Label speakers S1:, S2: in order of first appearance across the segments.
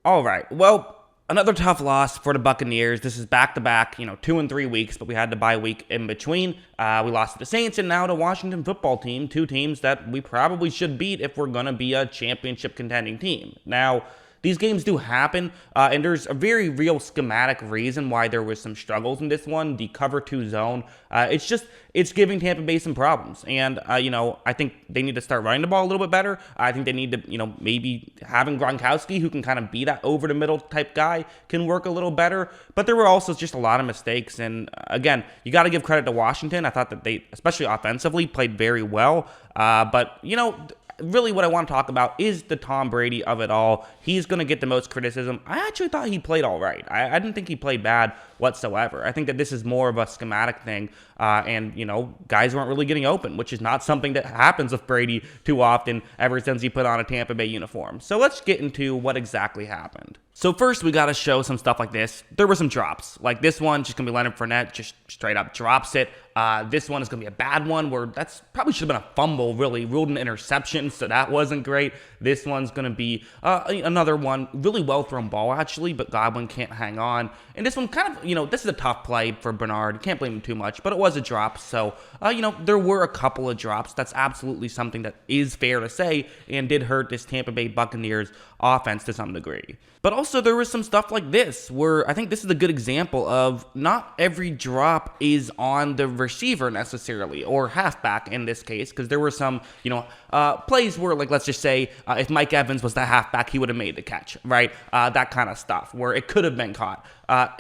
S1: All right. Well, another tough loss for the Buccaneers. This is back-to-back, 2 and 3 weeks, but we had the bye week in between. We lost to the Saints and now the Washington football team, two teams that we probably should beat if we're going to be a championship contending team. Now, these games do happen, and there's a very real schematic reason why there was some struggles in this one, the cover 2 zone. It's giving Tampa Bay some problems, and, I think they need to start running the ball a little bit better. I think they need to, maybe having Gronkowski, who can kind of be that over-the-middle type guy, can work a little better, but there were also just a lot of mistakes, and, again, you got to give credit to Washington. I thought that they, especially offensively, played very well, but, really what I want to talk about is the Tom Brady of it all. He's going to get the most criticism. I actually thought he played all right. I didn't think he played bad whatsoever. I think that this is more of a schematic thing, and, guys weren't really getting open, which is not something that happens with Brady too often ever since he put on a Tampa Bay uniform. So let's get into what exactly happened. So first, we got to show some stuff like this. There were some drops. Like this one, just going to be Leonard Fournette, just straight up drops it. This one is going to be a bad one where that's probably should have been a fumble, really. Ruled an interception, so that wasn't great. This one's going to be another one. Really well-thrown ball, actually, but Godwin can't hang on. And this one kind of, this is a tough play for Bernard. Can't blame him too much, but it was a drop. So, there were a couple of drops. That's absolutely something that is fair to say and did hurt this Tampa Bay Buccaneers offense to some degree. But also there was some stuff like this where I think this is a good example of not every drop is on the receiver necessarily, or halfback in this case, because there were some, plays where, like, let's just say if Mike Evans was the halfback, he would have made the catch, right? That kind of stuff where it could have been caught.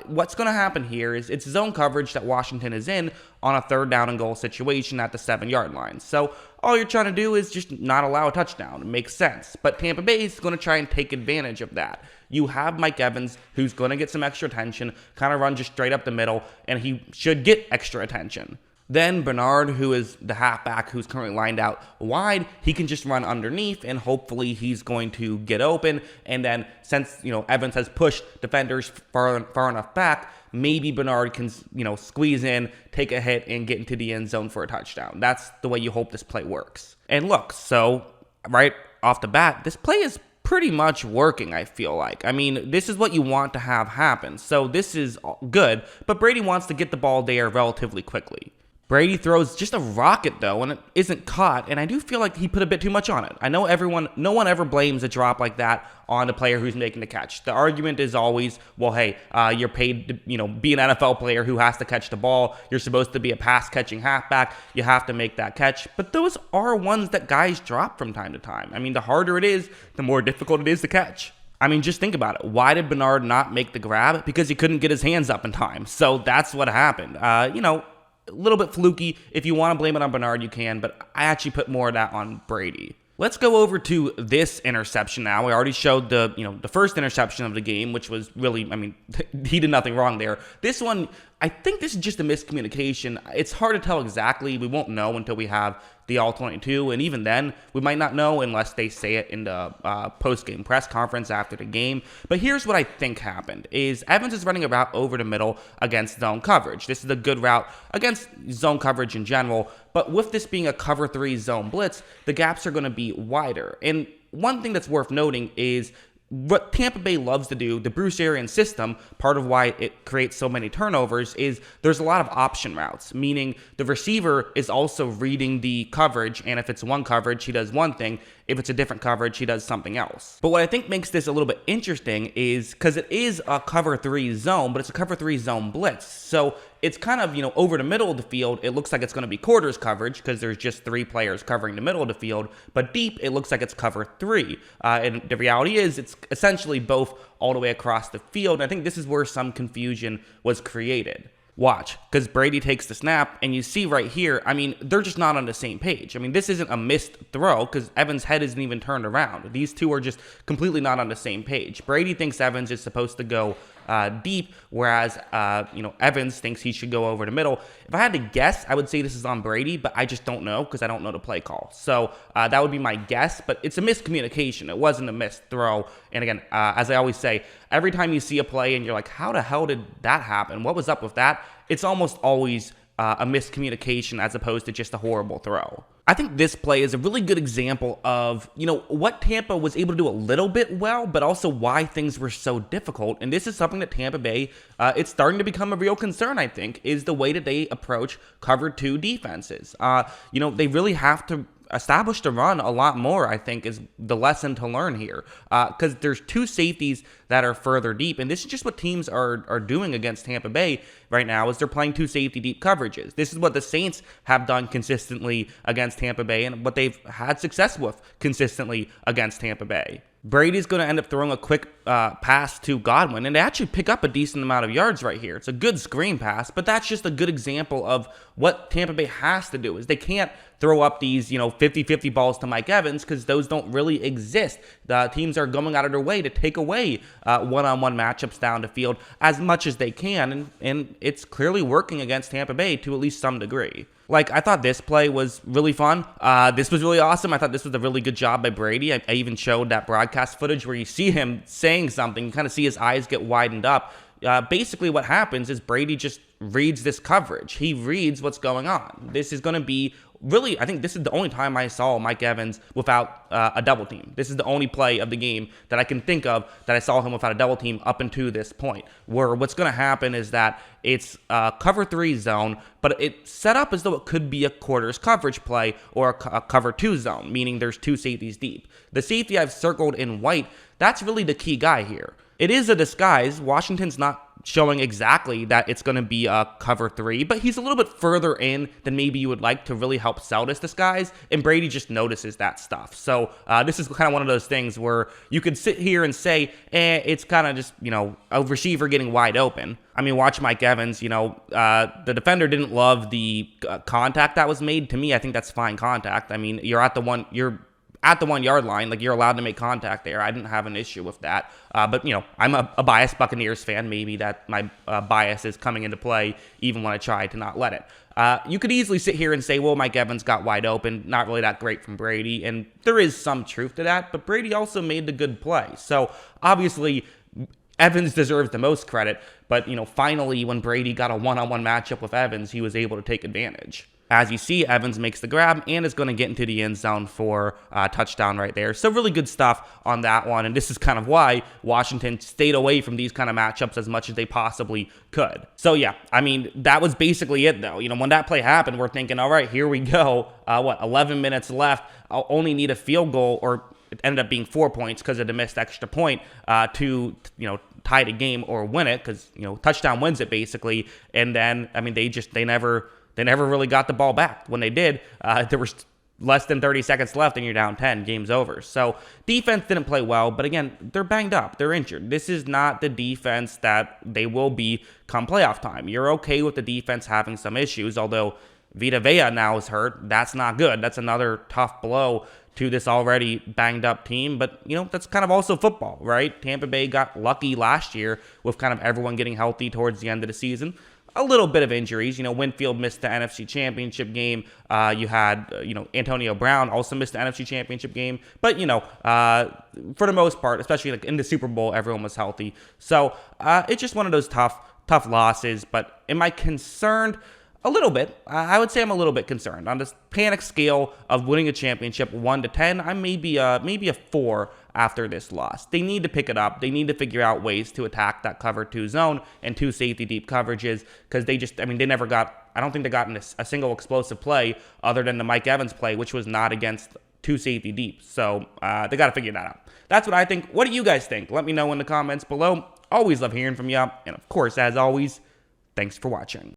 S1: What's going to happen here is it's zone coverage that Washington is in on a 3rd down and goal situation at the 7-yard line. So all you're trying to do is just not allow a touchdown. It makes sense. But Tampa Bay is going to try and take advantage of that. You have Mike Evans, who's going to get some extra attention, kind of run just straight up the middle, and he should get extra attention. Then Bernard, who is the halfback who's currently lined out wide, he can just run underneath, and hopefully he's going to get open. And then since, Evans has pushed defenders far enough back, maybe Bernard can, squeeze in, take a hit, and get into the end zone for a touchdown. That's the way you hope this play works. And look, so right off the bat, this play is pretty much working, I feel like. I mean, this is what you want to have happen. So this is good, but Brady wants to get the ball there relatively quickly. Brady throws just a rocket, though, and it isn't caught, and I do feel like he put a bit too much on it. I know no one ever blames a drop like that on the player who's making the catch. The argument is always, well, hey, you're paid to, be an NFL player who has to catch the ball. You're supposed to be a pass-catching halfback. You have to make that catch. But those are ones that guys drop from time to time. I mean, the harder it is, the more difficult it is to catch. I mean, just think about it. Why did Bernard not make the grab? Because he couldn't get his hands up in time. So that's what happened. A little bit fluky. If you want to blame it on Bernard, you can, but I actually put more of that on Brady. Let's go over to this interception now. We already showed the first interception of the game, which was really, he did nothing wrong there. This one, I think this is just a miscommunication. It's hard to tell exactly. We won't know until we have the All-22, and even then, we might not know unless they say it in the post-game press conference after the game. But here's what I think happened, is Evans is running a route over the middle against zone coverage. This is a good route against zone coverage in general, but with this being a cover 3 zone blitz, the gaps are going to be wider. And one thing that's worth noting is what Tampa Bay loves to do, the Bruce Arians system, part of why it creates so many turnovers, is there's a lot of option routes, meaning the receiver is also reading the coverage, and if it's one coverage, he does one thing. If it's a different coverage, he does something else. But what I think makes this a little bit interesting is because it is a cover 3 zone, but it's a cover 3 zone blitz. So it's kind of, over the middle of the field, it looks like it's going to be quarters coverage because there's just 3 players covering the middle of the field. But deep, it looks like it's cover 3. And the reality is it's essentially both all the way across the field. And I think this is where some confusion was created. Watch, because Brady takes the snap, and you see right here, they're just not on the same page. This isn't a missed throw, because Evans' head isn't even turned around. These two are just completely not on the same page. Brady thinks Evans is supposed to go deep, whereas, Evans thinks he should go over the middle. If I had to guess, I would say this is on Brady, but I just don't know, because I don't know the play call. So that would be my guess, but it's a miscommunication. It wasn't a missed throw. And again, as I always say, every time you see a play and you're like, how the hell did that happen? What was up with that? It's almost always a miscommunication as opposed to just a horrible throw. I think this play is a really good example of, what Tampa was able to do a little bit well, but also why things were so difficult. And this is something that Tampa Bay, it's starting to become a real concern, I think, is the way that they approach cover two defenses. They really have to establish the run a lot more, I think, is the lesson to learn here. Because there's two safeties that are further deep, and this is just what teams are doing against Tampa Bay right now, is they're playing two safety deep coverages. This is what the Saints have done consistently against Tampa Bay, and what they've had success with consistently against Tampa Bay. Brady's going to end up throwing a quick pass to Godwin, and they actually pick up a decent amount of yards right here. It's a good screen pass, but that's just a good example of what Tampa Bay has to do, is they can't throw up these, 50-50 balls to Mike Evans, because those don't really exist. The teams are going out of their way to take away one-on-one matchups down the field as much as they can, and it's clearly working against Tampa Bay to at least some degree. I thought this play was really fun. This was really awesome. I thought this was a really good job by Brady. I even showed that broadcast footage where you see him saying something, you kind of see his eyes get widened up. Basically what happens is Brady just reads this coverage. He reads what's going on. This is going to be really, I think this is the only time I saw Mike Evans without a double team. This is the only play of the game that I can think of that I saw him without a double team up until this point, where what's going to happen is that it's a cover 3 zone, but it's set up as though it could be a quarters coverage play or a cover 2 zone, meaning there's two safeties deep. The safety I've circled in white, that's really the key guy here. It is a disguise. Washington's not showing exactly that it's going to be a cover 3, but he's a little bit further in than maybe you would like to really help sell this disguise, and Brady just notices that stuff. So this is kind of one of those things where you could sit here and say, it's kind of just, a receiver getting wide open. I mean, watch Mike Evans, the defender didn't love the contact that was made. To me, I think that's fine contact. I mean, you're at the 1 yard line, you're allowed to make contact there. I didn't have an issue with that. But I'm a biased Buccaneers fan. Maybe that my bias is coming into play even when I try to not let it. You could easily sit here and say, well, Mike Evans got wide open. Not really that great from Brady. And there is some truth to that. But Brady also made the good play. So obviously, Evans deserves the most credit. But, finally, when Brady got a one-on-one matchup with Evans, he was able to take advantage. As you see, Evans makes the grab and is going to get into the end zone for a touchdown right there. So really good stuff on that one. And this is kind of why Washington stayed away from these kind of matchups as much as they possibly could. So yeah, I mean, that was basically it though. When that play happened, we're thinking, all right, here we go. 11 minutes left. I'll only need a field goal, or it ended up being 4 points because of the missed extra point to tie the game or win it, because touchdown wins it basically. And then they never really got the ball back. When they did, there was less than 30 seconds left and you're down 10, game's over. So defense didn't play well, but again, they're banged up, they're injured. This is not the defense that they will be come playoff time. You're okay with the defense having some issues, although Vita Vea now is hurt. That's not good. That's another tough blow to this already banged up team. But, that's kind of also football, right? Tampa Bay got lucky last year with kind of everyone getting healthy towards the end of the season. A little bit of injuries. Winfield missed the NFC Championship game. You had, Antonio Brown also missed the NFC Championship game. But, for the most part, especially in the Super Bowl, everyone was healthy. So it's just one of those tough losses. But am I concerned? A little bit. I would say I'm a little bit concerned. On this panic scale of winning a championship 1 to 10, I'm maybe a 4 after this loss. They need to pick it up. They need to figure out ways to attack that cover 2 zone and 2 safety deep coverages, because they never got, I don't think they got in a single explosive play other than the Mike Evans play, which was not against 2 safety deep. So they got to figure that out. That's what I think. What do you guys think? Let me know in the comments below. Always love hearing from you. And of course, as always, thanks for watching.